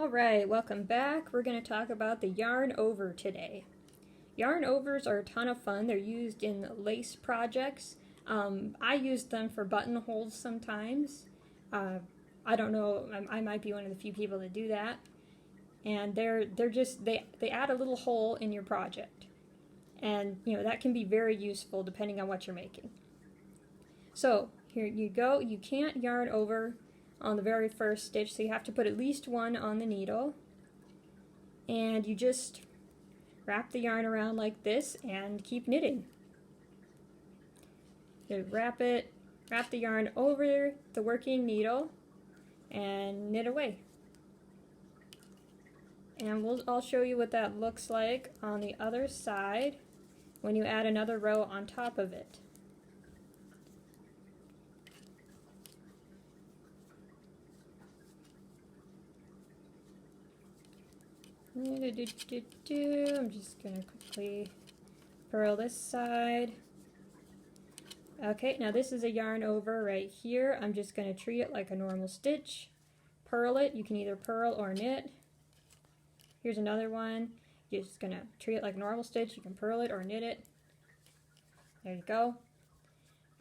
Alright, welcome back. We're going to talk about the yarn over today. Yarn overs are a ton of fun. They're used in lace projects. I use them for buttonholes sometimes. I don't know, I might be one of the few people that do that. And they add a little hole in your project. And that can be very useful depending on what you're making. So here you go. You can't yarn over on the very first stitch, so you have to put at least one on the needle, and you just wrap the yarn around like this and keep knitting. You wrap the yarn over the working needle and knit away. And I'll show you what that looks like on the other side when you add another row on top of it. I'm just going to quickly purl this side. Okay, now this is a yarn over right here. I'm just going to treat it like a normal stitch. Purl it. You can either purl or knit. Here's another one. You're just going to treat it like a normal stitch. You can purl it or knit it. There you go.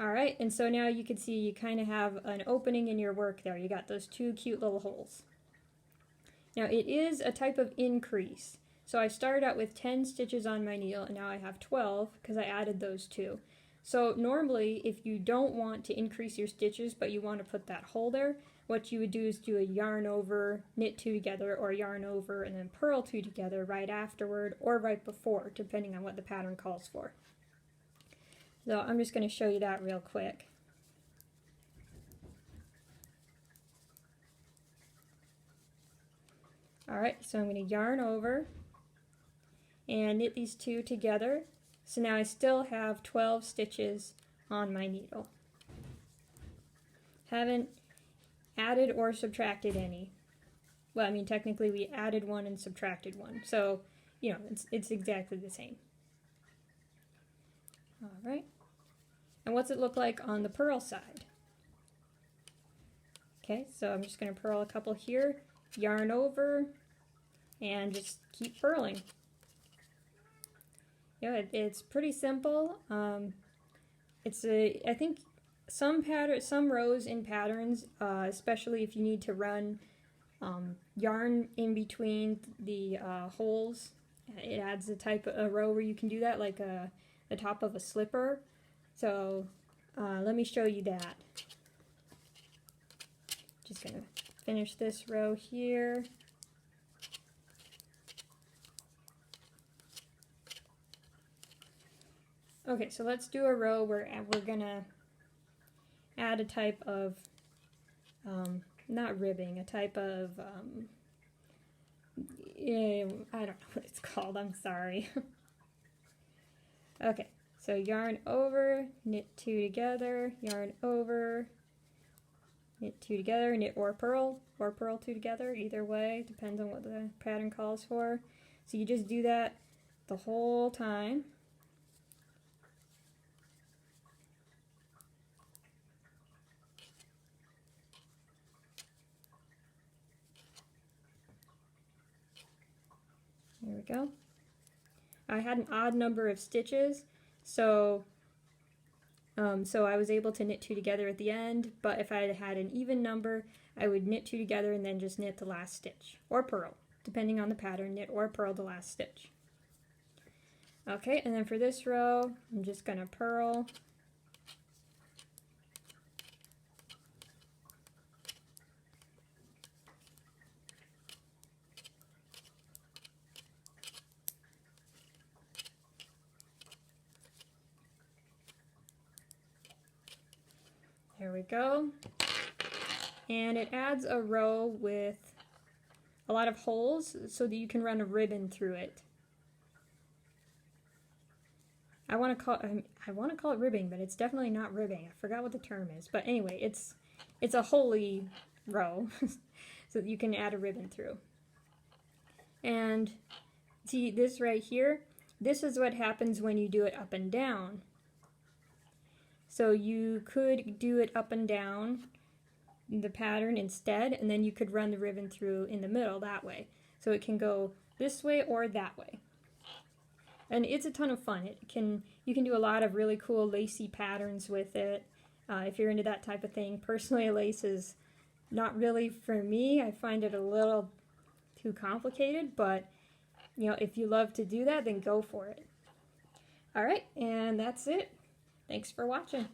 Alright, and so now you can see you kind of have an opening in your work there. You got those two cute little holes. Now it is a type of increase. So I started out with 10 stitches on my needle and now I have 12 because I added those two. So normally if you don't want to increase your stitches but you want to put that hole there, what you would do is do a yarn over, knit two together, or yarn over and then purl two together right afterward or right before, depending on what the pattern calls for. So I'm just going to show you that real quick. Alright, so I'm going to yarn over and knit these two together. So now I still have 12 stitches on my needle. Haven't added or subtracted any. Well, I mean technically we added one and subtracted one. So, it's exactly the same. Alright. And what's it look like on the purl side? Okay, so I'm just going to purl a couple here. Yarn over and just keep purling. It's pretty simple. I think some rows in patterns, especially if you need to run yarn in between the holes, it adds a row where you can do that, like the top of a slipper. So let me show you that. Just gonna finish this row here. Okay, so let's do a row where we're gonna add a type of, not ribbing, a type of, I don't know what it's called, I'm sorry. Okay, so yarn over, knit two together, yarn over, knit two together, knit or purl two together, either way, depends on what the pattern calls for. So you just do that the whole time. There we go. I had an odd number of stitches, so I was able to knit two together at the end, but if I had an even number, I would knit two together and then just knit the last stitch, or purl, depending on the pattern, knit or purl the last stitch. Okay, and then for this row, I'm just going to purl. There we go. And it adds a row with a lot of holes so that you can run a ribbon through it. I want to call it ribbing, but it's definitely not ribbing. I forgot what the term is. But anyway, it's a holy row so that you can add a ribbon through. And see this right here? This is what happens when you do it up and down. So you could do it up and down the pattern instead, and then you could run the ribbon through in the middle that way. So it can go this way or that way. And it's a ton of fun. You can do a lot of really cool lacy patterns with it if you're into that type of thing. Personally, lace is not really for me. I find it a little too complicated, but you know, if you love to do that, then go for it. All right, and that's it. Thanks for watching.